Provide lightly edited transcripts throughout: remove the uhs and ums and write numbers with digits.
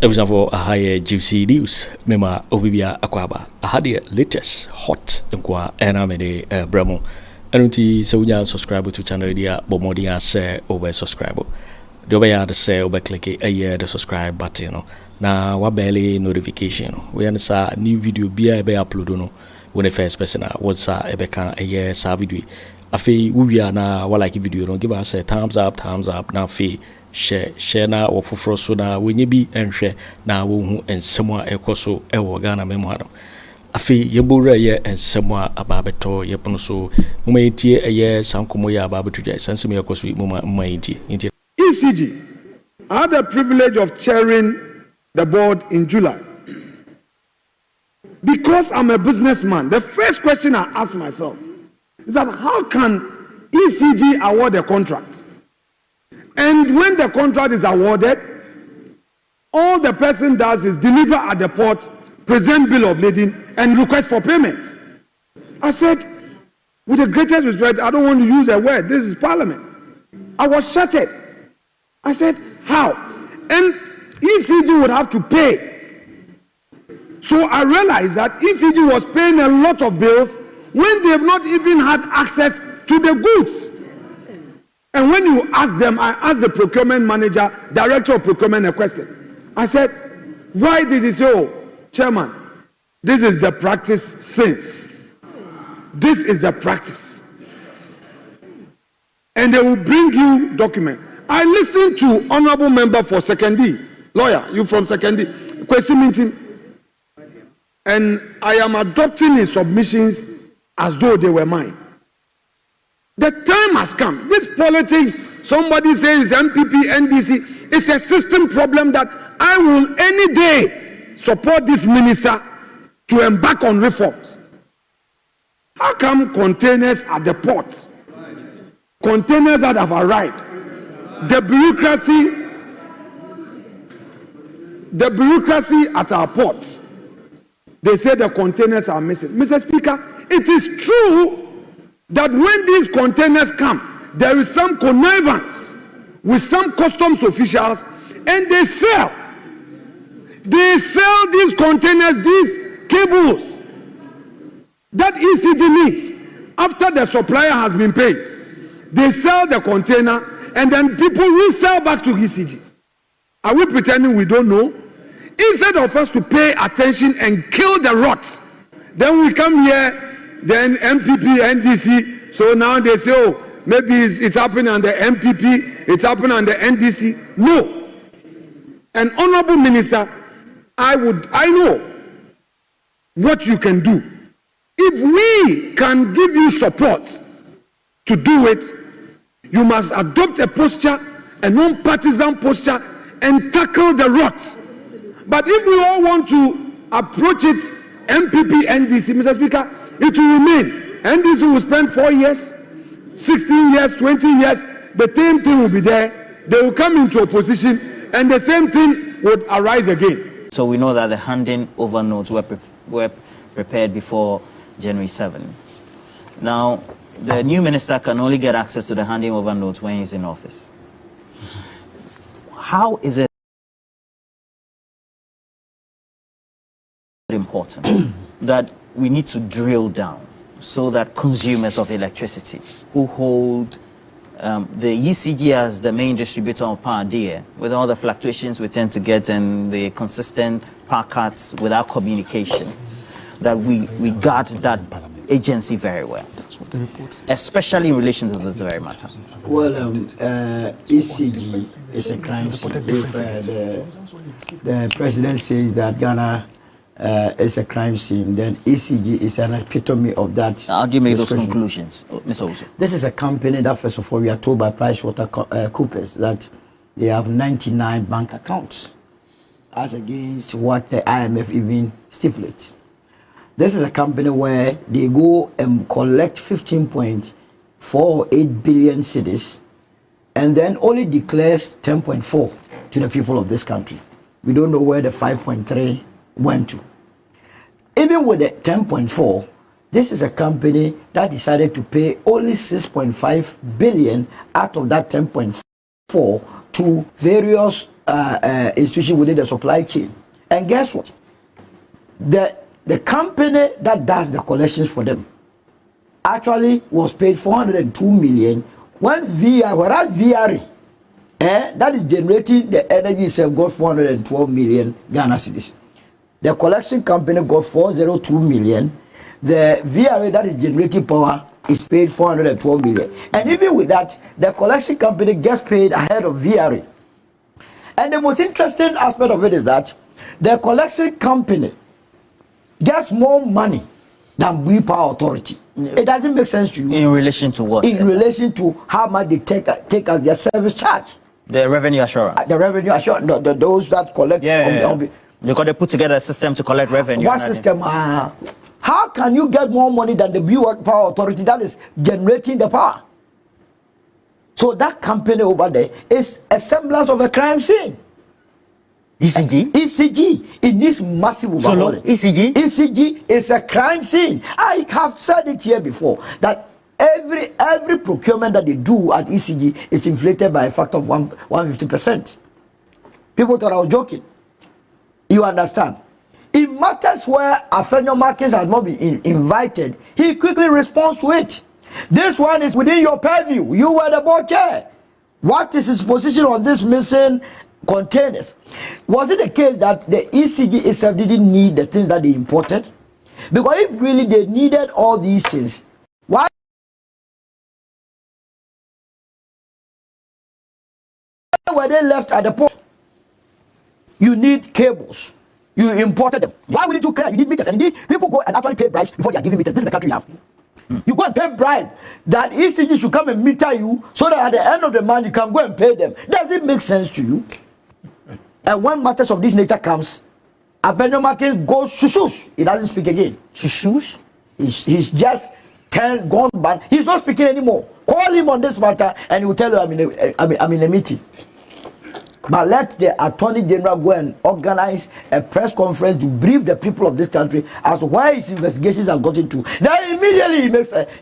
Episode for a higher juicy news. Mema Obibia Akwaba. I had the latest hot nkwa enamede bremo. Anunti so you subscribe to channel dia bomodia say over subscribe. The way say over click the subscribe button no. Na wa barely notification. We understand new video be upload no. When the first person what's ebe kan sa video. Afi we are na wa like video no give us a thumbs up na fi share na ofoforo so na wenye bi enhwe na wo hu ensemo a ekoso ewo Ghana memo adam afi yebore ye ensemo a ababeto yepono so mumayitie eye sankomo ye ababeto dwa sansemo yekoso mumayitie ECG. I had the privilege of chairing the board in July. Because I'm a businessman, the first question I ask myself is that how can ECG award a contract? And when the contract is awarded, all the person does is deliver at the port, present bill of lading, and request for payment. I said, with the greatest respect, I don't want to use a word. This is Parliament. I was shattered. I said, how? And ECG would have to pay. So I realized that ECG was paying a lot of bills when they have not even had access to the goods. And when you ask them, I asked the procurement manager, director of procurement, a question. I said, why did he say, oh, chairman, this is the practice since. This is the practice. And they will bring you document. I listened to honorable member for Secondary, lawyer, you from Secondary, Kweku Annan, and I am adopting his submissions as though they were mine. The time has come. This politics, somebody says MPP, NDC, it's a system problem that I will any day support this minister to embark on reforms. How come containers at the ports, containers that have arrived, the bureaucracy at our ports, they say the containers are missing. Mr. Speaker, it is true that when these containers come, there is some connivance with some customs officials, and they sell these containers, these cables that ECG needs after the supplier has been paid. They sell the container, and then people will sell back to ECG. Are we pretending we don't know? Instead of us to pay attention and kill the rots, then we come here. Then MPP, NDC, so now they say, oh, maybe it's happening on the MPP, it's happening on the NDC. No. An honorable minister, I know what you can do. If we can give you support to do it, you must adopt a posture, a non-partisan posture, and tackle the rots. But if we all want to approach it, MPP, NDC, Mr. Speaker, it will remain. NDC will spend 4 years, 16 years, 20 years. The same thing will be there. They will come into opposition, and the same thing would arise again. So we know that the handing over notes were prepared before January 7. Now, the new minister can only get access to the handing over notes when he's in office. How is it important that we need to drill down so that consumers of electricity who hold the ECG as the main distributor of power there, with all the fluctuations we tend to get and the consistent power cuts without communication, that we guard that agency very well, especially in relation to this very matter? Well, ECG is a crime scene. If the president says that Ghana is a crime scene, then ECG is an epitome of that. How do you make those conclusions, Mr. Oso? This is a company that, first of all, we are told by PricewaterhouseCoopers that they have 99 bank accounts, as against what the IMF even stipulates. This is a company where they go and collect 15.48 billion cedis and then only declares 10.4 to the people of this country. We don't know where the 5.3 went to. Even with the 10.4, this is a company that decided to pay only 6.5 billion out of that 10.4 to various institutions within the supply chain. And guess what? The company that does the collections for them actually was paid 402 million when VRE, that is generating the energy itself, got 412 million Ghana cedis. The collection company got 402 million. The VRA that is generating power is paid 412 million. And even with that, the collection company gets paid ahead of VRA. And the most interesting aspect of it is that the collection company gets more money than we Power Authority. Yeah. It doesn't make sense to you. In relation to what? In relation to how much they take as their service charge. The revenue assurance. The revenue assurance. No, those that collect. Because they put together a system to collect revenue. What system? How can you get more money than the Power Authority that is generating the power? So that company over there is a semblance of a crime scene. ECG? ECG in this massive overhauling. ECG? ECG is a crime scene. I have said it here before that every procurement that they do at ECG is inflated by a factor of 150%. People thought I was joking. You understand? In matters where Afenyo Markins has not been invited, he quickly responds to it. This one is within your purview. You were the board chair. What is his position on this missing containers? Was it the case that the ECG itself didn't need the things that they imported? Because if really they needed all these things, why were they left at the port? You need cables. You imported them. Why would you clear? You need meters. And indeed, people go and actually pay bribes before they are giving meters. This is the country you have. You go and pay bribe that ECG should come and meter you so that at the end of the month you can go and pay them. Does it make sense to you? And when matters of this nature comes, Afenyo Markins goes shushush. He doesn't speak again. Shushush? He's just gone bad. He's not speaking anymore. Call him on this matter and he will tell you I'm in a meeting. But let the Attorney General go and organize a press conference to brief the people of this country as to why his investigations have gotten to. Then immediately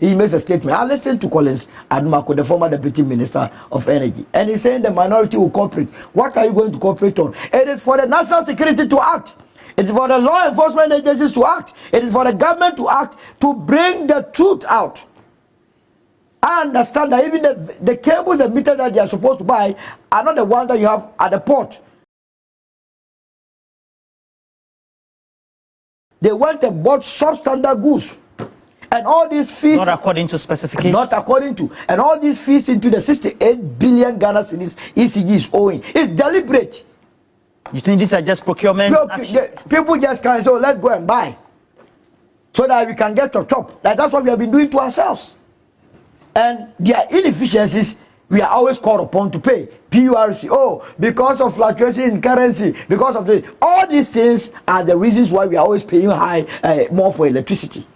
he makes a statement. I listened to Collins Admarko, the former Deputy Minister of Energy, and he's saying the minority will cooperate. What are you going to cooperate on? It is for the national security to act. It is for the law enforcement agencies to act. It is for the government to act to bring the truth out. I understand that even the cables and meters that they are supposed to buy are not the ones that you have at the port. They went and bought substandard goods. And all these fees... Not according to specifications. Not according to. And all these fees into the 68 billion Ghana cedis ECG is owing. It's deliberate. You think these are just procurement people just can't say, oh, let's go and buy. So that we can get to top. Like that's what we have been doing to ourselves. And their inefficiencies, we are always called upon to pay. PURC, oh, because of fluctuation in currency, because of this. All these things are the reasons why we are always paying more for electricity.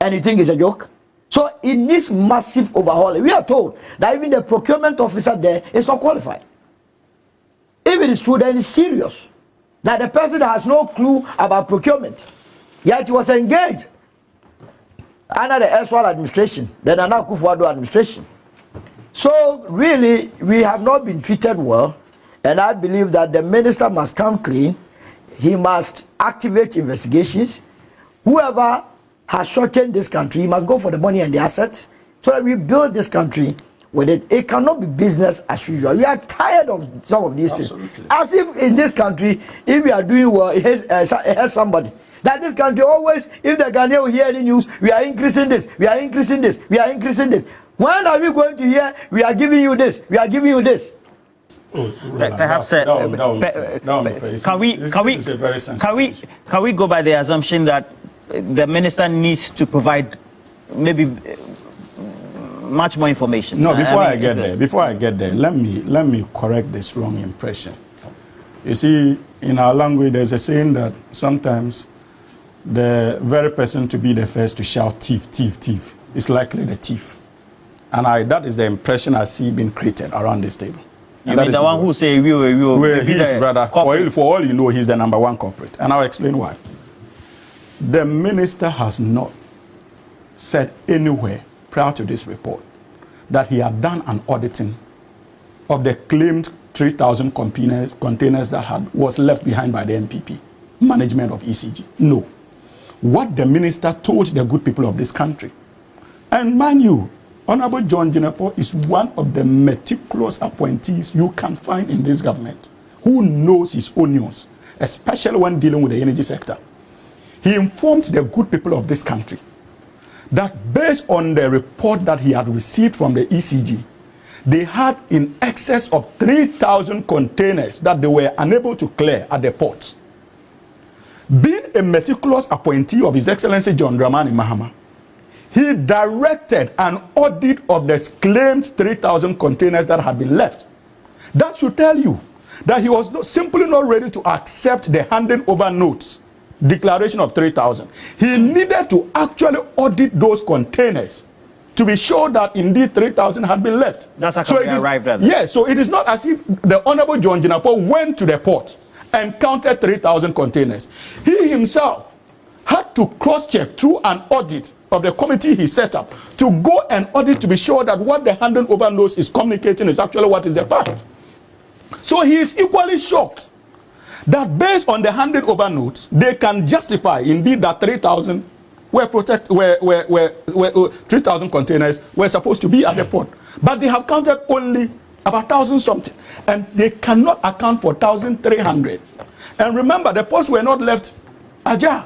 And you think it's a joke? So in this massive overhaul, we are told that even the procurement officer there is not qualified. If it is true, then it's serious. That the person has no clue about procurement. Yet he was engaged under the Eswal administration, the Akufo Addo administration. So really, we have not been treated well, and I believe that the minister must come clean. He must activate investigations. Whoever has shortened this country, he must go for the money and the assets so that we build this country with it. It cannot be business as usual. We are tired of some of these things. As if in this country, if we are doing well, it has somebody. That this country always, if the Ghanaian will hear any news, we are increasing this, we are increasing this, we are increasing this. When are we going to hear, we are giving you this, we are giving you this? Perhaps can we go by the assumption that the minister needs to provide maybe much more information? No, before I get there, let me correct this wrong impression. You see, in our language, there's a saying that sometimes the very person to be the first to shout thief, thief, thief is likely the thief. And that is the impression I see being created around this table. You mean the one who say he is rather, for all you know, he's the #1 corporate. And I'll explain why. The minister has not said anywhere prior to this report that he had done an auditing of the claimed 3,000 containers that was left behind by the MPP management of ECG. No. What the minister told the good people of this country, and mind you, Honorable John Jinapor is one of the meticulous appointees you can find in this government who knows his onions, especially when dealing with the energy sector. He informed the good people of this country that based on the report that he had received from the ECG, they had in excess of 3,000 containers that they were unable to clear at the port. Being a meticulous appointee of His Excellency John Dramani Mahama, he directed an audit of the claimed 3,000 containers that had been left. That should tell you that he was simply not ready to accept the handing over notes, declaration of 3,000. He needed to actually audit those containers to be sure that indeed 3,000 had been left. That's how they arrived at. Yes, so it is not as if the Honorable John Jinapor went to the port and counted 3,000 containers. He himself had to cross-check through an audit of the committee he set up to go and audit to be sure that what the handing over notes is communicating is actually what is the fact. So he is equally shocked that based on the handing over notes, they can justify indeed that 3,000 3,000 containers were supposed to be at the port. But they have counted only about 1,000 something, and they cannot account for 1,300. And remember, the ports were not left ajar.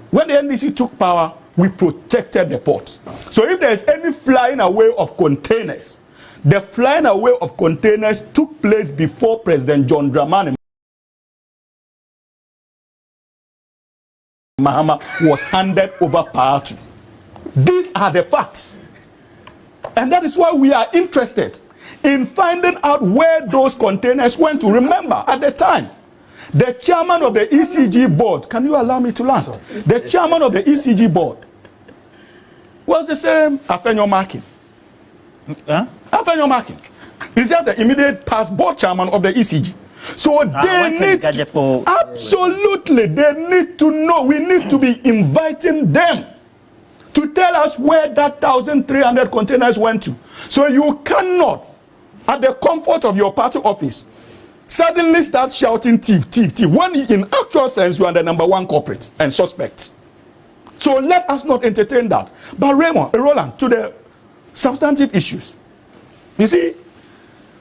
When the NDC took power, we protected the port. So if there is any flying away of containers, the flying away of containers took place before President John Dramani Mahama was handed over power to. These are the facts. And that is why we are interested in finding out where those containers went to. Remember, at the time, the chairman of the ECG board, can you allow me to land? The chairman of the ECG board was the same Afenyo Markin. Huh? Afenyo Markin. He's just the immediate past board chairman of the ECG. So they need, absolutely, they need to know. We need to be inviting them to tell us where that 1,300 containers went to. So you cannot, at the comfort of your party office, suddenly start shouting thief, thief, thief, when in actual sense you are the #1 culprit and suspect. So let us not entertain that. But Roland, to the substantive issues. You see,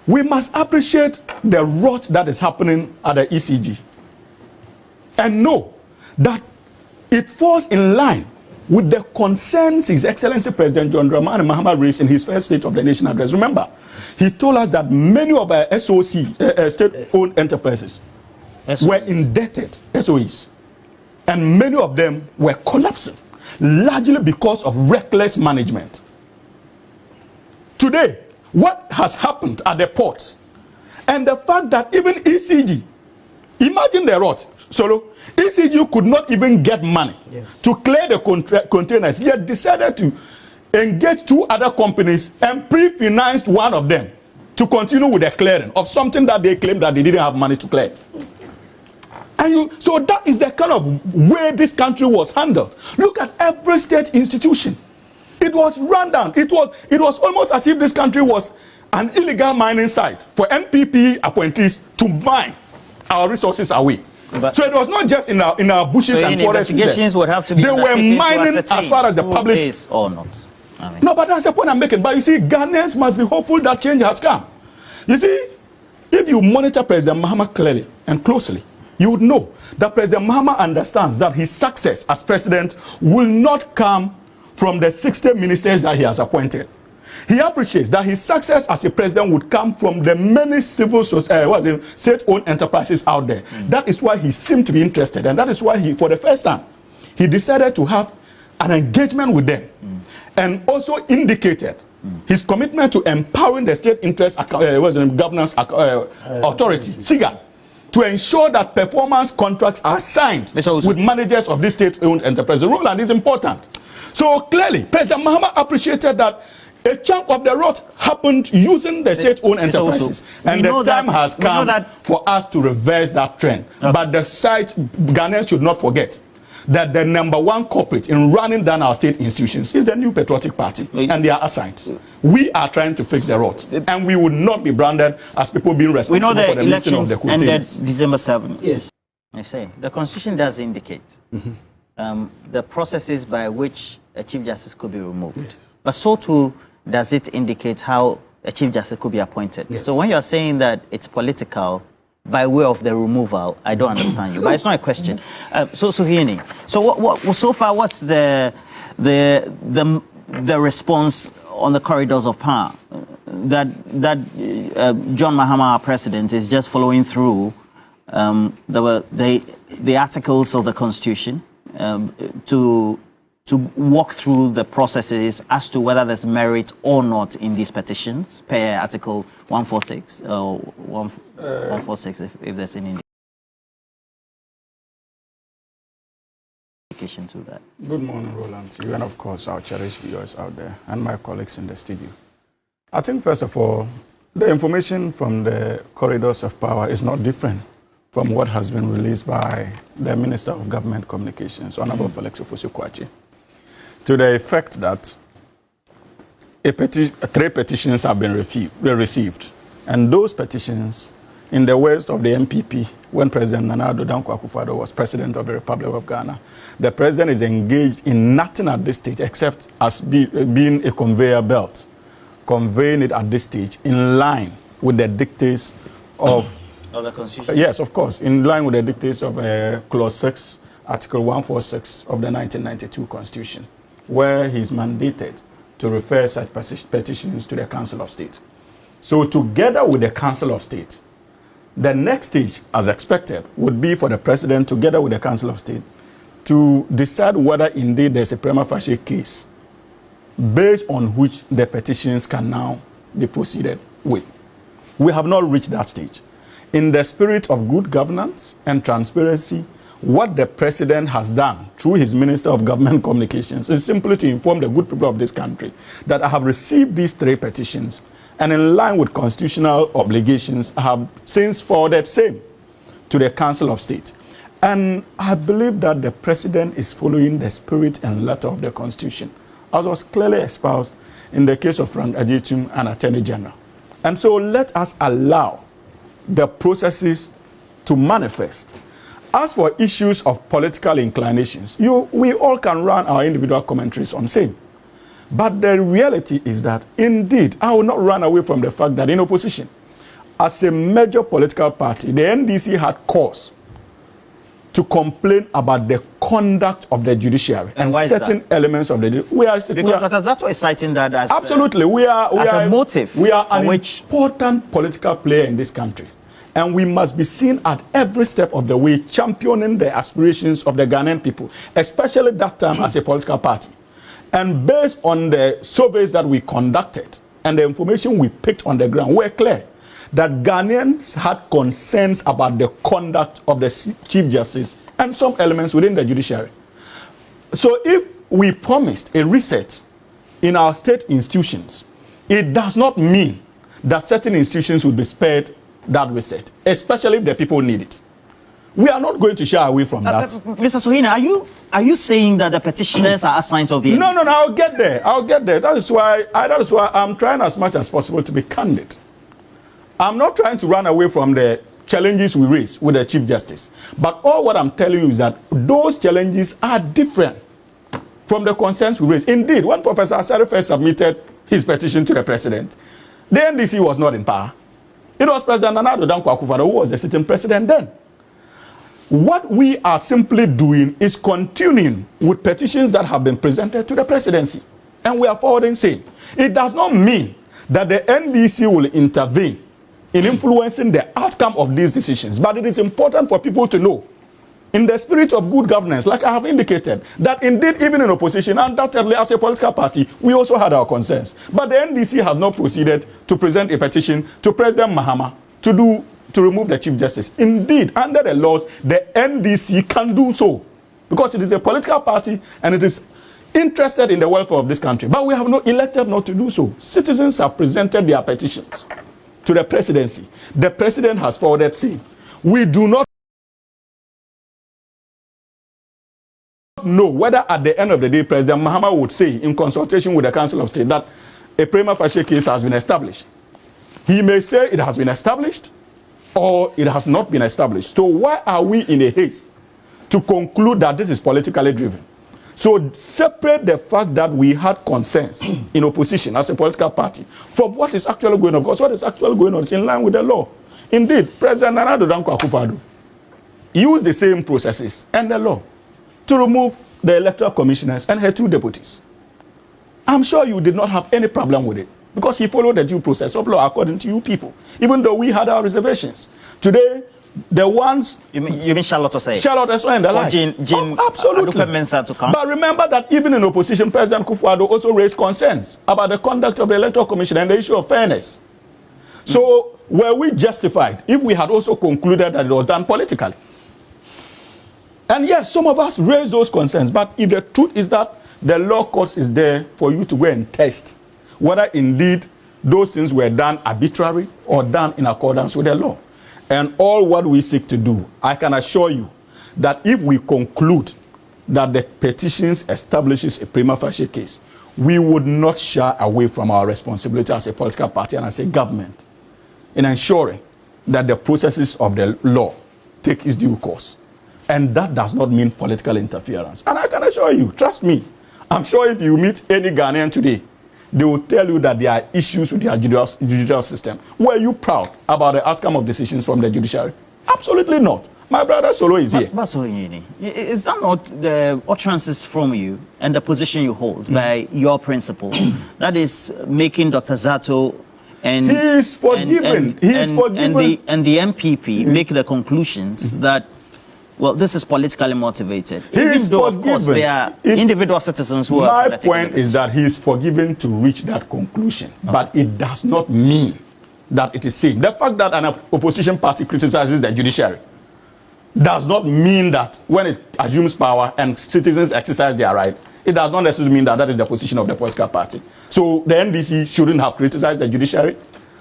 we must appreciate the rot that is happening at the ECG and know that it falls in line with the concerns His Excellency President John Dramani Mahama raised in his first State of the Nation address. Remember, he told us that many of our SOC, state-owned enterprises, were indebted SOEs, and many of them were collapsing, largely because of reckless management. Today, what has happened at the ports, and the fact that even ECG, imagine the rot, Solo, ECG could not even get money to clear the containers, yet decided to engage 2 other companies and pre-financed one of them to continue with the clearing of something that they claimed that they didn't have money to clear. And so that is the kind of way this country was handled. Look at every state institution. It was run down. It was almost as if this country was an illegal mining site for NPP appointees to mine our resources away. But so it was not just in our bushes so and forests. Investigations would have to be. They were mining as far as the public is or not. I mean. No, but that's the point I'm making. But you see, Ghanaians must be hopeful that change has come. You see, if you monitor President Mahama clearly and closely, you would know that President Mahama understands that his success as president will not come from the 60 ministers that he has appointed. He appreciates that his success as a president would come from the many civil state-owned enterprises out there. That is why he seemed to be interested, and that is why he, for the first time, he decided to have an engagement with them, and also indicated his commitment to empowering the state interest governance authority, SIGA, to ensure that performance contracts are signed with managers of these state-owned enterprises. Roland is important. So clearly, President Mahama appreciated that a chunk of the rot happened using the state-owned enterprises. And the time has come for us to reverse that trend. But the site, Ghanaians should not forget that the #1 culprit in running down our state institutions is the New Patriotic Party and their assigns. We are trying to fix the rot, and we would not be branded as people being responsible for the missing of the containers. Ended December 7. Yes. I say the Constitution does indicate the processes by which a Chief Justice could be removed, but so too does it indicate how a Chief Justice could be appointed. So when you are saying that it's political by way of the removal, I don't understand you. But it's not a question. So so far, what's the response on the corridors of power? That John Mahama, our president, is just following through the articles of the Constitution to walk through the processes as to whether there's merit or not in these petitions per Article 146 or 146 if there's any indication to that. Good morning, Roland, to you and of course our cherished viewers out there and my colleagues in the studio. I think first of all, the information from the corridors of power is not different from what has been released by the Minister of Government Communications, Honorable Felix Ofosu-Kwakye, to the effect that 3 petitions have been received. And those petitions, in the words of the MPP, when President Nana Addo Run was President of the Republic of Ghana, the President is engaged in nothing at this stage except as being a conveyor belt, conveying it at this stage in line with the dictates of the Constitution. Yes, of course, in line with the dictates of Clause 6, Article 146 of the 1992 Constitution, where he is mandated to refer such petitions to the Council of State. So together with the Council of State, the next stage, as expected, would be for the President, together with the Council of State, to decide whether indeed there's a prima facie case based on which the petitions can now be proceeded with. We have not reached that stage. In the spirit of good governance and transparency, what the President has done through his Minister of Government Communications is simply to inform the good people of this country that I have received these 3 petitions, and in line with constitutional obligations, I have since forwarded same to the Council of State. And I believe that the President is following the spirit and letter of the Constitution, as was clearly espoused in the case of Frank Agyapong and Attorney General. And so let us allow the processes to manifest. As for issues of political inclinations, we all can run our individual commentaries on same. But the reality is that, indeed, I will not run away from the fact that in opposition, as a major political party, the NDC had cause to complain about the conduct of the judiciary and certain elements of the judiciary. Because Ato is citing that as absolutely, we are a motive. We are an important political player in this country, and we must be seen at every step of the way championing the aspirations of the Ghanaian people, especially that time as a political party. And based on the surveys that we conducted and the information we picked on the ground, we're clear that Ghanaians had concerns about the conduct of the Chief Justice and some elements within the judiciary. So if we promised a reset in our state institutions, it does not mean that certain institutions would be spared that reset, especially if the people need it. We are not going to shy away from that. Mr. Sohina, are you saying that the petitioners are assigns of the No, I'll get there. That is why I'm trying as much as possible to be candid. I'm not trying to run away from the challenges we raise with the Chief Justice. But all what I'm telling you is that those challenges are different from the concerns we raise. Indeed, when Professor Asare first submitted his petition to the President, the NDC was not in power. It was President Nana Addo Run who was the sitting president then. What we are simply doing is continuing with petitions that have been presented to the presidency. And we are forwarding same. It does not mean that the NDC will intervene in influencing the outcome of these decisions. But it is important for people to know, in the spirit of good governance, like I have indicated, that indeed, even in opposition, undoubtedly as a political party, we also had our concerns. But the NDC has not proceeded to present a petition to President Mahama to remove the Chief Justice. Indeed, under the laws, the NDC can do so, because it is a political party and it is interested in the welfare of this country. But we have not elected not to do so. Citizens have presented their petitions to the presidency. The President has forwarded saying, we do not not know whether at the end of the day President Mahama would say in consultation with the Council of State that a prima facie case has been established. He may say it has been established or it has not been established. So why are we in a haste to conclude that this is politically driven? So separate the fact that we had consensus in opposition as a political party from what is actually going on, because what is actually going on is in line with the law. Indeed, President Nana Addo Akufo Addo used the same processes and the law to remove the electoral commissioners and her 2 deputies. I'm sure you did not have any problem with it because he followed the due process of law according to you people, even though we had our reservations. Today, the ones... You mean Charlotte Osei? Charlotte Osei and the likes. Absolutely. But remember that even in opposition, President Akufo Addo also raised concerns about the conduct of the electoral commission and the issue of fairness. So, were we justified if we had also concluded that it was done politically? And yes, some of us raised those concerns, but if the truth is that the law courts is there for you to go and test whether indeed those things were done arbitrarily or done in accordance with the law. And all what we seek to do, I can assure you that if we conclude that the petitions establishes a prima facie case, we would not shy away from our responsibility as a political party and as a government in ensuring that the processes of the law take its due course. And that does not mean political interference. And I can assure you, trust me, I'm sure if you meet any Ghanaian today, they will tell you that there are issues with their judicial system. Were you proud about the outcome of decisions from the judiciary? Absolutely not. My brother Solo is here. Is that not the utterances from you and the position you hold by your principle? That is making Dr. Zato and he is forgiven. And the MPP make the conclusions that, well, this is politically motivated. Even though, of course, there are individual citizens who are... My point is that he is forgiven to reach that conclusion. Okay. But it does not mean that it is same. The fact that an opposition party criticizes the judiciary does not mean that when it assumes power and citizens exercise their right, it does not necessarily mean that that is the position of the political party. So the NDC shouldn't have criticized the judiciary.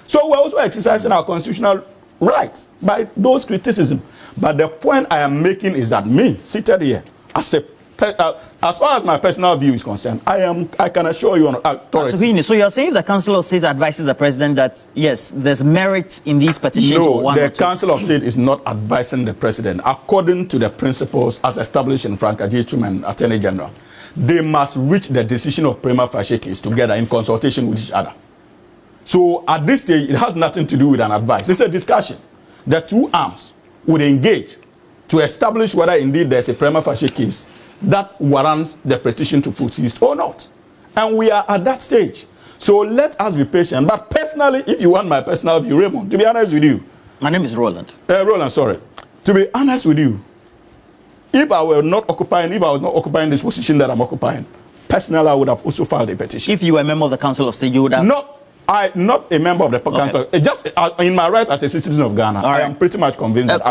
So we're also exercising our constitutional right by those criticisms. But the point I am making is that me, seated here, as far as my personal view is concerned, I can assure you on authority. So you're saying the Council of State advises the President that, yes, there's merit in these petitions? No, the Council of State is not advising the President. According to the principles as established in Frank Agyapong and Attorney General, they must reach the decision of prima facie case together in consultation with each other. So at this stage, it has nothing to do with an advice. It's a discussion. The 2 arms would engage to establish whether indeed there's a prima facie case that warrants the petition to proceed or not. And we are at that stage. So let us be patient. But personally, if you want my personal view, Raymond, to be honest with you. My name is Roland. Roland, sorry. To be honest with you, if I was not occupying this position that I'm occupying, personally, I would have also filed a petition. If you were a member of the Council of State, you would have... Not a member of the council. Okay. Just in my right as a citizen of Ghana, right. I am pretty much convinced that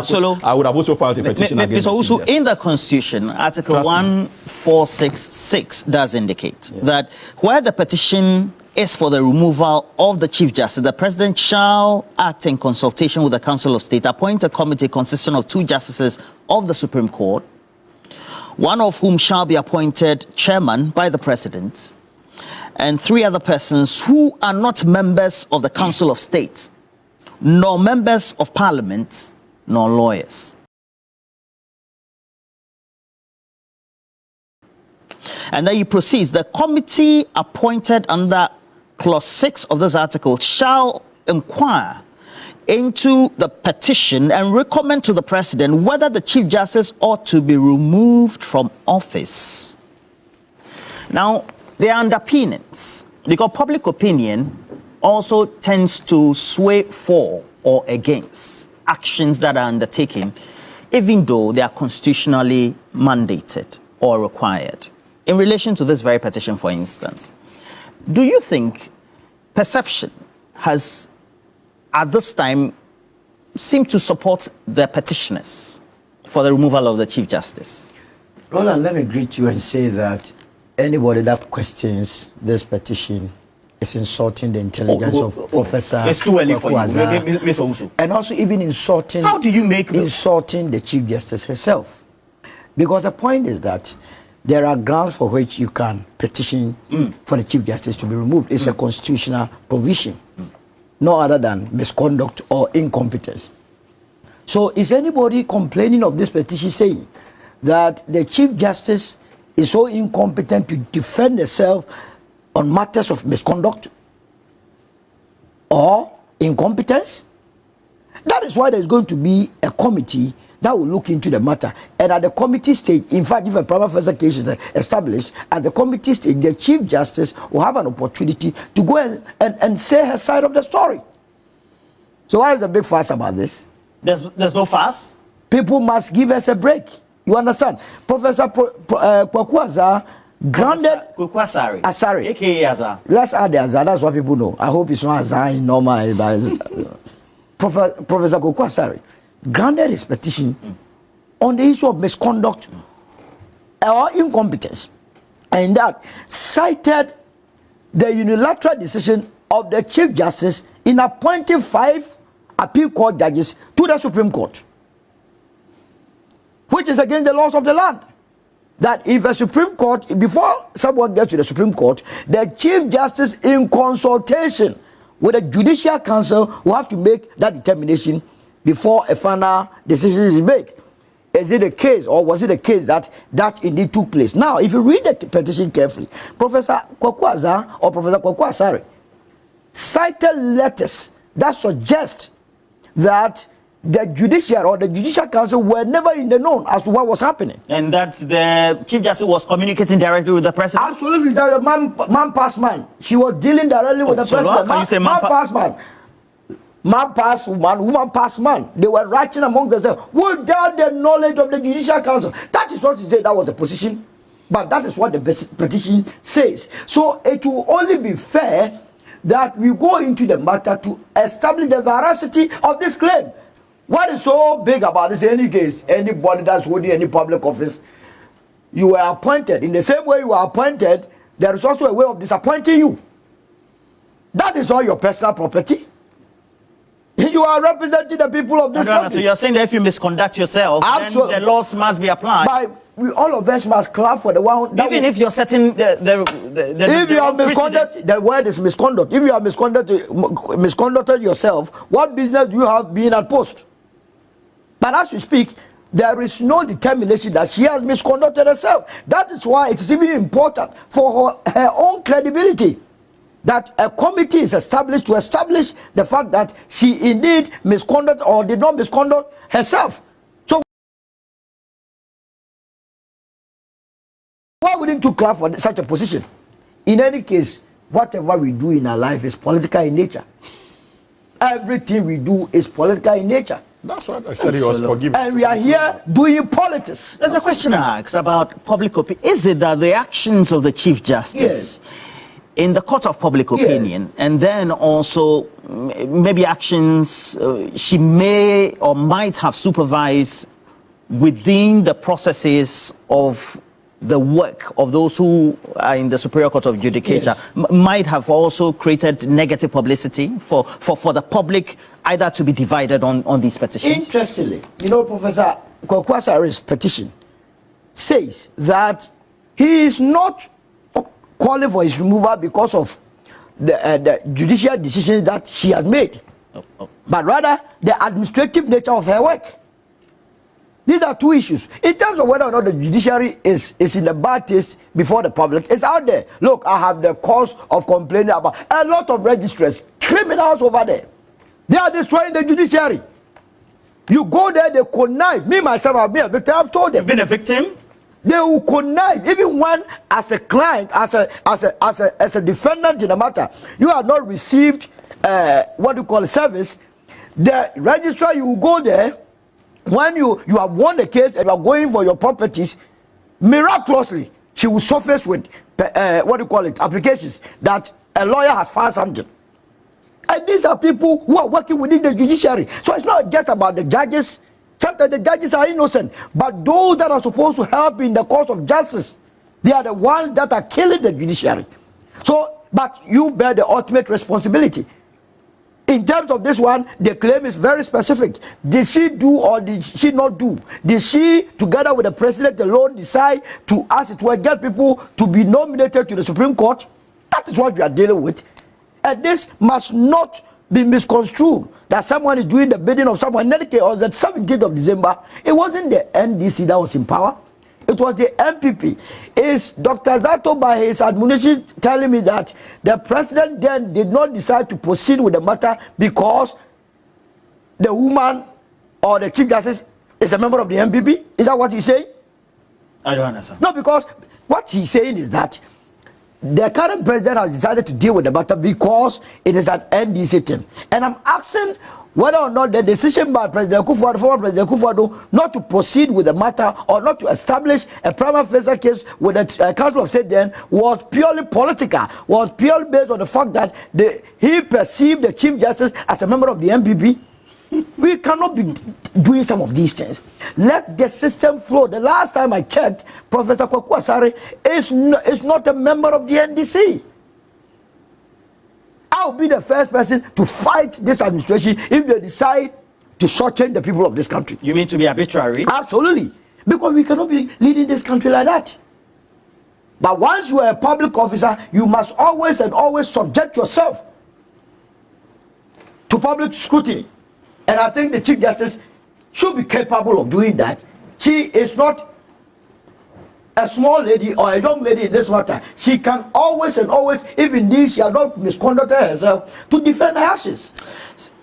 I would have also filed a petition against Mr. Usu, in the Constitution, Article 1466 does indicate that where the petition is for the removal of the Chief Justice, the President shall act in consultation with the Council of State, appoint a committee consisting of 2 justices of the Supreme Court, one of whom shall be appointed chairman by the President, and 3 other persons who are not members of the Council of State, nor members of Parliament, nor lawyers. And then he proceeds, the committee appointed under Clause 6 of this article shall inquire into the petition and recommend to the President whether the Chief Justice ought to be removed from office. Now, there are underpinnings, because public opinion also tends to sway for or against actions that are undertaken, even though they are constitutionally mandated or required. In relation to this very petition, for instance, do you think perception has, at this time, seemed to support the petitioners for the removal of the Chief Justice? Roland, let me greet you and say that anybody that questions this petition is insulting the intelligence of Professor. It's too early for you, Mr. Usu. And also even insulting. How do you make insulting the Chief Justice herself? Because the point is that there are grounds for which you can petition for the Chief Justice to be removed. It's a constitutional provision, no other than misconduct or incompetence. So is anybody complaining of this petition saying that the Chief Justice is so incompetent to defend herself on matters of misconduct or incompetence? That is why there's going to be a committee that will look into the matter. And at the committee stage, in fact, if a prima facie case is established, at the committee stage, the Chief Justice will have an opportunity to go and say her side of the story. So what is the big fuss about this? There's no fuss? People must give us a break. You understand? Professor Kwaku Annan grounded Asare. AKA Azar. Let's add the Azar. That's what people know. I hope it's not Azar. It's normal. Professor Kwaku Annan grounded his petition on the issue of misconduct or incompetence, and that cited the unilateral decision of the Chief Justice in appointing 5 appeal court judges to the Supreme Court, which is against the laws of the land. That if a Supreme Court, before someone gets to the Supreme Court, the Chief Justice, in consultation with the Judicial Council, will have to make that determination before a final decision is made. Is it a case, or was it a case that indeed took place? Now, if you read the petition carefully, Professor Kwaku Annan or Professor Kwaku Asare cited letters that suggest that the judiciary or the Judicial Council were never in the known as to what was happening. And that the Chief Justice was communicating directly with the President? Absolutely. That man past man. She was dealing directly with the President. Can you say man past man? Man past woman, woman past man. They were writing among themselves without the knowledge of the Judicial Council. That is not to say that was the position, but that is what the petition says. So it will only be fair that we go into the matter to establish the veracity of this claim. What is so big about this? In any case, anybody that's holding any public office, you were appointed. In the same way you were appointed, there is also a way of disappointing you. That is all your personal property. You are representing the people of this country. So you're saying that if you misconduct yourself, absolutely, then the laws must be applied. All of us must clap for the one. Even if you're setting if you have misconduct, the word is misconduct. If you have misconducted yourself, what business do you have being at post? But as we speak, there is no determination that she has misconducted herself. That is why it is even important for her own credibility that a committee is established to establish the fact that she indeed misconducted or did not misconduct herself. So why wouldn't you clap for such a position? In any case, whatever we do in our life is political in nature. Everything we do is political in nature. That's what I said. He was forgiven. And we are here doing politics. There's a question I asked about public opinion. Is it that the actions of the Chief Justice in the court of public opinion, and then also maybe actions she may or might have supervised within the processes of the work of those who are in the Superior Court of Judicature, might have also created negative publicity for the public, either to be divided on these petitions? Interestingly, you know, Professor Kwaku Annan's petition says that he is not calling for his removal because of the judicial decisions that she has made, but rather the administrative nature of her work. These are two issues. In terms of whether or not the judiciary is in the bad taste before the public, it's out there. Look, I have the cause of complaining about a lot of registrars, criminals over there. They are destroying the judiciary. You go there, they connive. Me, myself, I've told them. You've been a victim? They will connive, even when, as a client, as a defendant in the matter, you have not received service. The registrar, you will go there. When you have won the case and you are going for your properties, miraculously, she will surface with applications that a lawyer has found something. And these are people who are working within the judiciary. So it's not just about the judges. Sometimes the judges are innocent, but those that are supposed to help in the cause of justice, they are the ones that are killing the judiciary. So, but you bear the ultimate responsibility. In terms of this one, the claim is very specific. Did she do or did she not do? Did she, together with the president alone, decide to, as it were, get people to be nominated to the Supreme Court? That is what we are dealing with. And this must not be misconstrued that someone is doing the bidding of someone. In any case, on the 17th of December, it wasn't the NDC that was in power. It was the MPP. Is Dr. Zato, by his admonition, telling me that the president then did not decide to proceed with the matter because the woman or the Chief Justice is a member of the MPP? Is that what he's saying? I don't understand. No, because what he's saying is that the current president has decided to deal with the matter because it is an NDC thing. And I'm asking whether or not the decision by President Akufo Addo, former President Akufo Addo, not to proceed with the matter or not to establish a prima facie case with the Council of State then was purely political, was purely based on the fact that he perceived the Chief Justice as a member of the MPP. We cannot be doing some of these things. Let the system flow. The last time I checked, Professor Kwaku Asare is not a member of the NDC. I'll be the first person to fight this administration if they decide to shortchange the people of this country. You mean to be arbitrary? Absolutely. Because we cannot be leading this country like that. But once you are a public officer, you must always and always subject yourself to public scrutiny. And I think the Chief Justice should be capable of doing that. She is not a small lady or a young lady in this matter. She can always and always, if indeed she has not misconducted herself, to defend her ashes.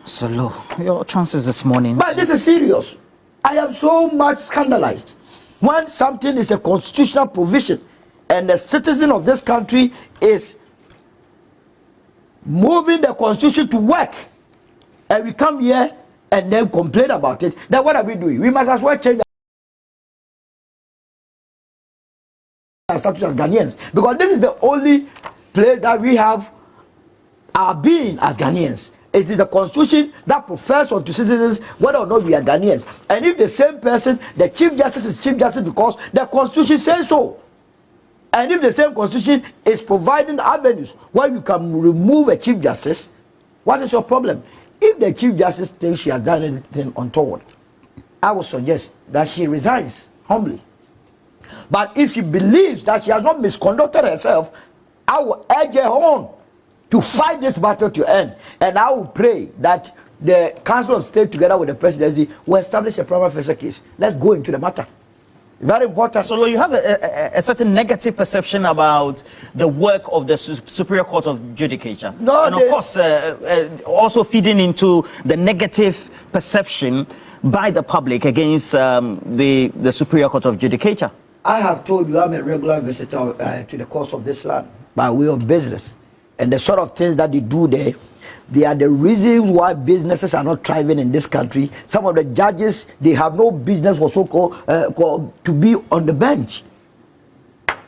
So low. Your chances this morning. But this is serious. I am so much scandalized when something is a constitutional provision and the citizen of this country is moving the constitution to work, and we come here and then complain about it. Then what are we doing? We must as well change our status as Ghanaians, because this is the only place that we have our being as Ghanaians. It is the constitution that profers unto citizens whether or not we are Ghanaians. And if the same person, the Chief Justice, is Chief Justice because the constitution says so, and if the same constitution is providing avenues where you can remove a Chief Justice, what is your problem? If the Chief Justice thinks she has done anything untoward, I would suggest that she resigns humbly. But if she believes that she has not misconducted herself, I will urge her on to fight this battle to end. And I will pray that the Council of State, together with the presidency, will establish a prima facie case. Let's go into the matter. Very important. So you have a certain negative perception about the work of the Superior Court of Judicature. No, and of course, also feeding into the negative perception by the public against the Superior Court of Judicature. I have told you I'm a regular visitor to the courts of this land by way of business. And the sort of things that they do there, they are the reasons why businesses are not thriving in this country. Some of the judges, they have no business whatsoever to be on the bench.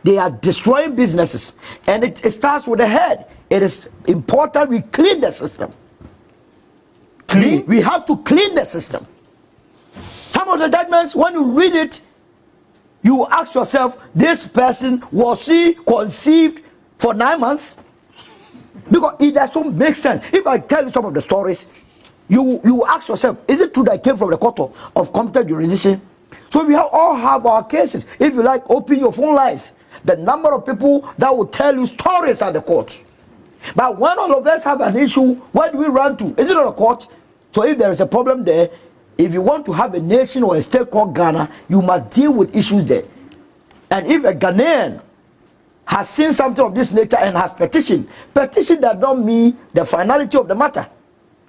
They are destroying businesses. And it starts with the head. It is important we clean the system. Clean? We have to clean the system. Some of the judgments, when you read it, you ask yourself, this person, was she conceived for 9 months? Because it doesn't make sense. If I tell you some of the stories, you ask yourself, is it true that I came from the court of competent jurisdiction? So we all have our cases. If you like, open your phone lines. The number of people that will tell you stories at the court. But when all of us have an issue, where do we run to? Is it not a court? So if there is a problem there, if you want to have a nation or a state called Ghana, you must deal with issues there. And if a Ghanaian has seen something of this nature and has petition does not mean the finality of the matter.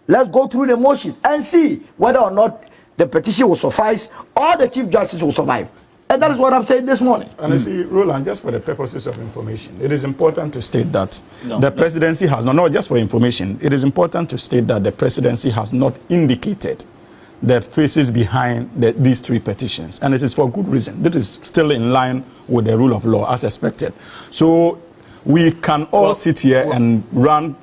Let's go through the motion and see whether or not the petition will suffice or the Chief Justice will survive. And that is what I'm saying this morning. And you see, Roland, just for the purposes of information, it is important to state that the presidency has not just for information, it is important to state that the presidency has not indicated the faces behind these three petitions, and it is for good reason. This is still in line with the rule of law as expected. So we can all sit here and run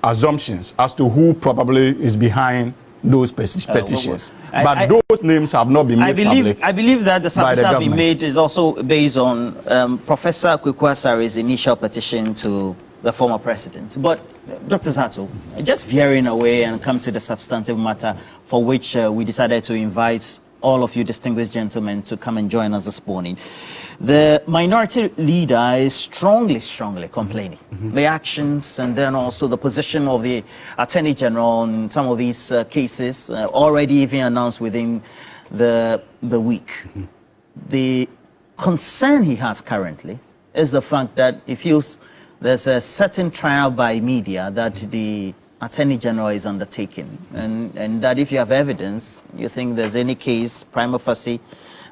assumptions as to who probably is behind those petitions. But those names have not been made public. I believe that the submission have been made is also based on Professor Kweku Asare's initial petition to the former president. But Dr. Zato, just veering away and come to the substantive matter for which we decided to invite all of you distinguished gentlemen to come and join us this morning. The minority leader is strongly complaining. The actions and then also the position of the Attorney General on some of these cases already even announced within the week. The concern he has currently is the fact that he feels there's a certain trial by media that the Attorney General is undertaking, and that if you have evidence, you think there's any case prima facie,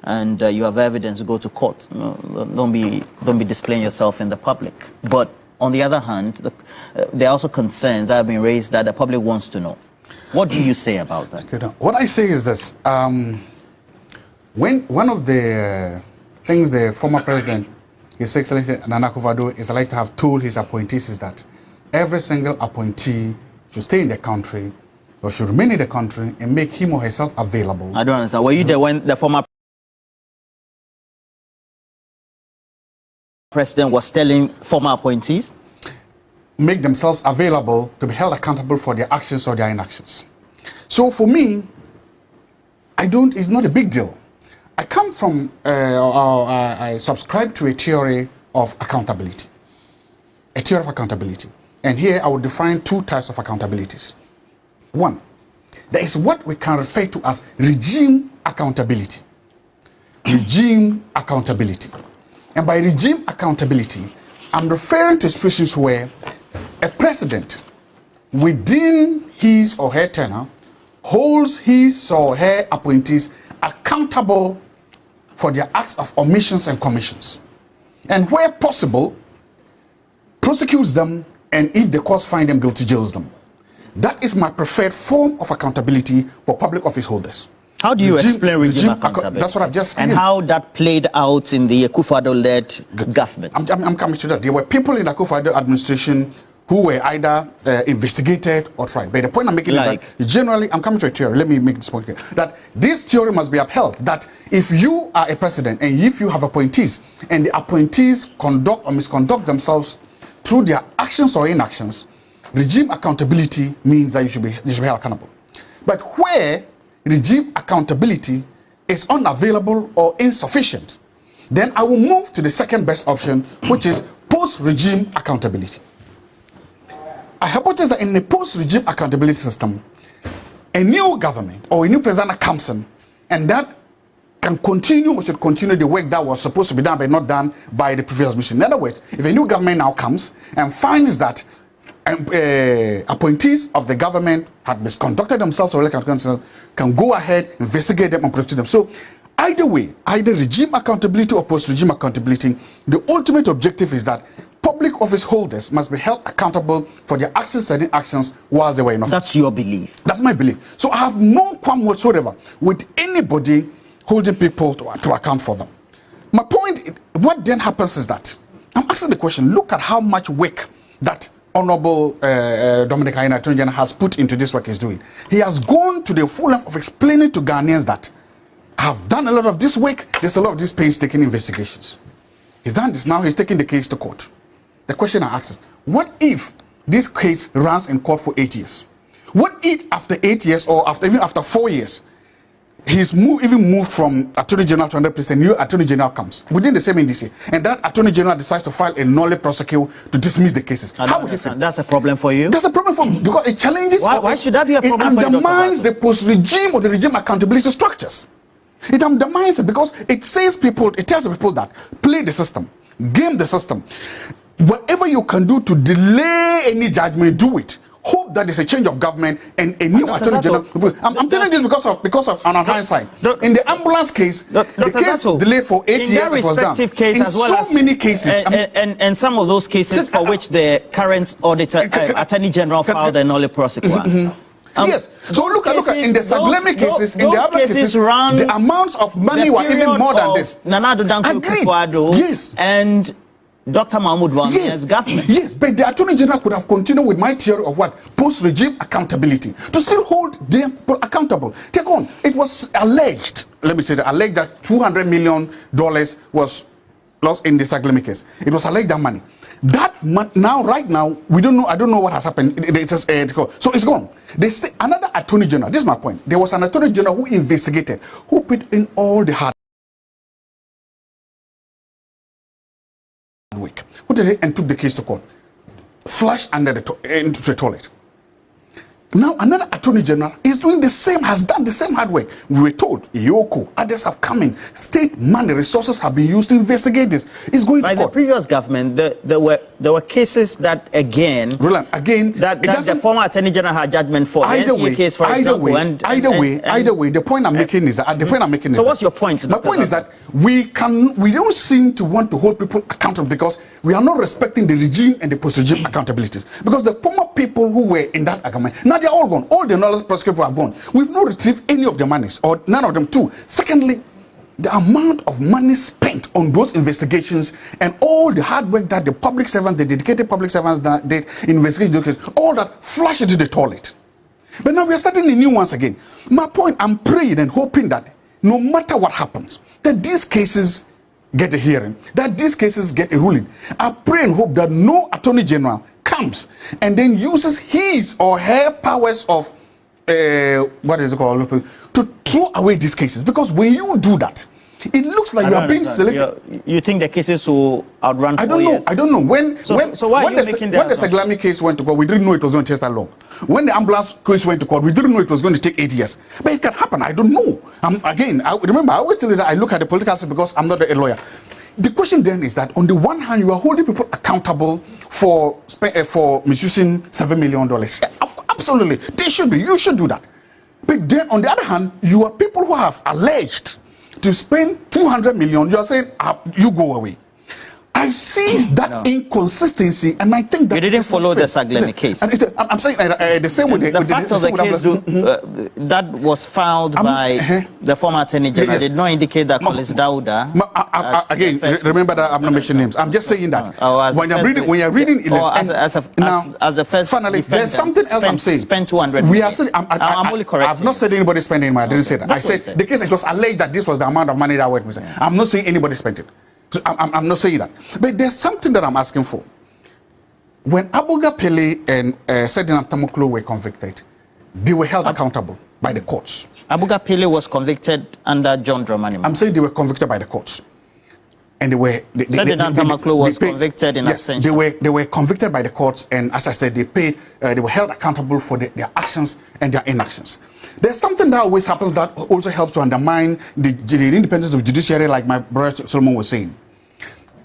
and you have evidence, go to court. Don't be displaying yourself in the public. But on the other hand, there are also concerns that have been raised that the public wants to know. What do you say about that? Okay, what I say is this: when one of the things the former president, His Excellency Nana Akufo Addo, is like to have told his appointees is that every single appointee should stay in the country or should remain in the country and make him or herself available. I don't understand. Were you there when the former president was telling former appointees? Make themselves available to be held accountable for their actions or their inactions. So for me, it's not a big deal. I come from, I subscribe to a theory of accountability. A theory of accountability. And here I will define two types of accountabilities. One, there is what we can refer to as regime accountability. Regime accountability. And by regime accountability, I'm referring to situations where a president within his or her tenure holds his or her appointees accountable for their acts of omissions and commissions, and where possible prosecutes them, and if the courts find them guilty, jails them. That is my preferred form of accountability for public office holders. How do you explain regime accountability? That's what I've just said. And how that played out in the Akufo Addo-led government? I'm coming to that. There were people in the Akufo Addo administration who were either investigated or tried. But the point I'm making is that generally, I'm coming to a theory. Let me make this point clear. That this theory must be upheld. That if you are a president and if you have appointees and the appointees conduct or misconduct themselves through their actions or inactions, regime accountability means that you should be held accountable. But where regime accountability is unavailable or insufficient, then I will move to the second best option, which is post-regime accountability. I hypothesize that in a post-regime accountability system, a new government or a new president comes in, and that can continue or should continue the work that was supposed to be done but not done by the previous mission. In other words, if a new government now comes and finds that appointees of the government had misconducted themselves or can go ahead, investigate them and protect them. So either way, either regime accountability or post-regime accountability, the ultimate objective is that public office holders must be held accountable for their actions and inactions while they were in office. That's your belief? That's my belief. So I have no qualm whatsoever with anybody holding people to account for them. My point, what then happens is that, I'm asking the question, look at how much work that Honorable Dominic Attorney General has put into this work he's doing. He has gone to the full length of explaining to Ghanaians that I've done a lot of this work, there's a lot of these painstaking investigations. He's done this, now he's taking the case to court. The question I ask is, what if this case runs in court for 8 years? What if after 8 years or even after 4 years, he's moved from Attorney General to another place, a new Attorney General comes within the same NDC, and that Attorney General decides to file a nolle prosecute to dismiss the cases? How would you feel? That's a problem for you? That's a problem for me because it challenges. Why should that be a problem for you? It undermines the post-regime or the regime accountability structures. It undermines it because it tells people that play the system, game the system. Whatever you can do to delay any judgment, do it. Hope that there's a change of government and a new Attorney General. I'm telling this because of on hindsight. In the ambulance case, the case delayed for 8 years. It was done. In so many cases, and some of those cases for which the current auditor Attorney General filed a nolle prosecute. Yes. So look at in the Saglemi cases, in the other cases, the amounts of money were even more than this. Agreed. Yes. And Dr. Mahamadu Bawumia's government. Yes, but the Attorney General could have continued with my theory of what? Post-regime accountability. To still hold them accountable. Take on. It was alleged, let me say that, alleged that $200 million was lost in the Saglemi case. It was alleged that money. That now, right now, we don't know. I don't know what has happened. So it's gone. Another attorney general. This is my point. There was an attorney general who investigated, who put in all the hard work, who did it and took the case to court, flushed under into the toilet. Now another attorney general is doing the same, has done the same hard work. We were told Yoko, others have come in, state money, resources have been used to investigate this. It's going to court. By the previous government, there were cases that Roland, that the former attorney general had judgment for. Either way, case, for example, either way, the point I'm making is that So what's your point? My point is that we don't seem to want to hold people accountable because we are not respecting the regime and the post-regime accountabilities. Because the former people who were in that agreement, now they're all gone. All the knowledge prosecutors have gone. We've not retrieved any of the monies, or none of them too. Secondly, the amount of money spent on those investigations and all the hard work that the public servants, the dedicated public servants that did investigate, all that flushed into the toilet. But now we are starting the new ones again. My point, I'm praying and hoping that no matter what happens, that these cases get a hearing, that these cases get a ruling. I pray and hope that no attorney general comes and then uses his or her powers of what is it called, to throw away these cases. Because when you do that, it looks like you are being selected. You think the cases will outrun 4 years? I don't know. When the Seglami case went to court, we didn't know it was going to take that long. When the ambulance case went to court, we didn't know it was going to take 8 years. But it can happen. I don't know. Remember, I always tell you that I look at the political system because I'm not a lawyer. The question then is that on the one hand, you are holding people accountable for misusing $7 million. Yeah, absolutely. They should be. You should do that. But then on the other hand, you are people who have alleged to spend 200 million. You are saying, you go away. I see that inconsistency, and I think that you didn't follow the Seglami case. I'm saying the same way. The fact of the case that was filed by the former attorney general did not indicate that Collins Dauda. Again, remember that I'm not mentioning names. I'm just saying that when you're reading, as the first finally, there's something else I'm saying. Spend 200 million. I'm only correcting. I've not said anybody spent any money. I didn't say that. I said the case, it was alleged that this was the amount of money that went missing. I'm not saying anybody spent it. So I'm not saying that. But there's something that I'm asking for. When Aboga Pele and Sedina Tamoklo were convicted, they were held accountable by the courts. Aboga Pele was convicted under John Dramani. I'm saying they were convicted by the courts. And they were... Sedina Tamoklo was convicted in absentia. They were convicted by the courts, and as I said, they were held accountable for their actions and their inactions. There's something that always happens that also helps to undermine the independence of the judiciary, like my brother Solomon was saying.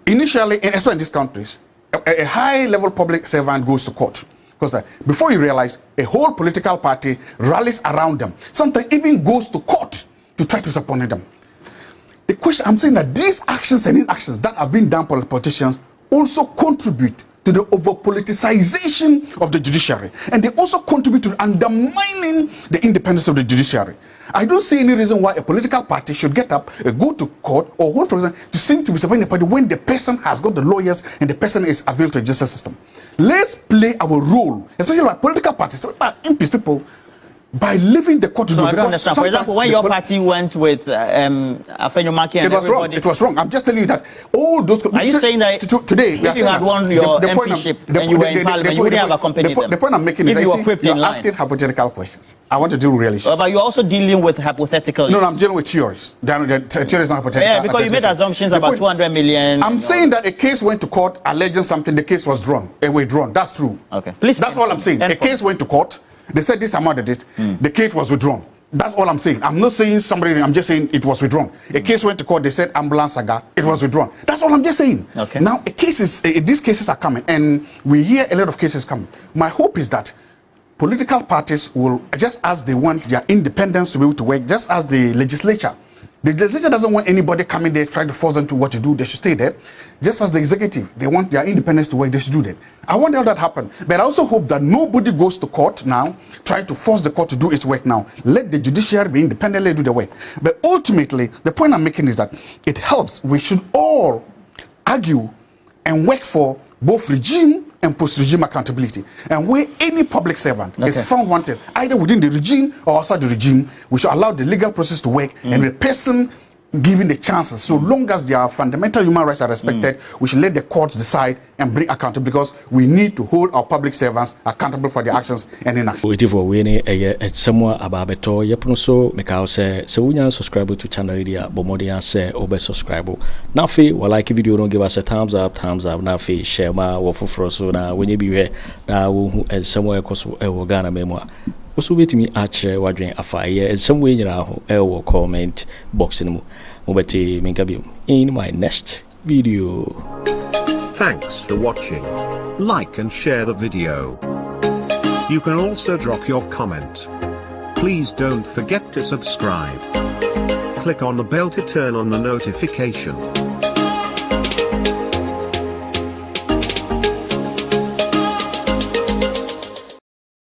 Initially, especially in these countries, a high-level public servant goes to court. Because before you realize, a whole political party rallies around them. Sometimes even goes to court to try to subpoena them. The question, I'm saying that these actions and inactions that have been done by politicians also contribute to the over-politicization of the judiciary. And they also contribute to undermining the independence of the judiciary. I don't see any reason why a political party should get up, go to court, or hold president to seem to be supporting the party when the person has got the lawyers and the person is available to the justice system. Let's play our role, especially like political parties, MPs, people, by leaving the court to do. I don't understand. For example, when your party went with Afenyo, Markin, and everybody... It was wrong. I'm just telling you that all those... Are you saying that today, if you had won your MPship and you were in parliament, you wouldn't have accompanied them? The point I'm making is that you're asking hypothetical questions. I want to deal with real issues. But you're also dealing with hypothetical issues. No, I'm dealing with theories. The theory is not hypothetical. Yeah, because you made assumptions about 200 million. I'm saying that a case went to court alleging something, the case was withdrawn. That's true. Okay. Please. That's all I'm saying. A case went to court. They said this amount of this. The case was withdrawn. That's all I'm saying. I'm not saying somebody, I'm just saying it was withdrawn. A case went to court, they said ambulance saga, it was withdrawn. That's all I'm just saying. Okay. Now, these cases are coming, and we hear a lot of cases coming. My hope is that political parties will, just as they want their independence to be able to work, just as the legislature doesn't want anybody coming there trying to force them to what to do. They should stay there. Just as the executive, they want their independence to work, they should do that. I want all that to happen. But I also hope that nobody goes to court now trying to force the court to do its work now. Let the judiciary be independently do the work. But ultimately, the point I'm making is that it helps. We should all argue and work for both regime and post-regime accountability. And where any public servant is found wanted, either within the regime or outside the regime, we should allow the legal process to work, and the person given the chances. So long as their fundamental human rights are respected, we should let the courts decide and bring accountability, because we need to hold our public servants accountable for their actions and inactions. Waiting for winning somewhere about beto yepuno so make out say subscribe to channel idea bombshell say obe subscribe. Now fe we like video don't give us a thumbs up now fe share ma wo foforo so na when you be here na wo somewhere koso e Ghana memoir. Also wait me atchere wadwen afaye some way nyina ho e comment box no mo beti minkabi in my next video. Thanks for watching. Like and share the video. You can also drop your comment. Please don't forget to subscribe. Click on the bell to turn on the notification.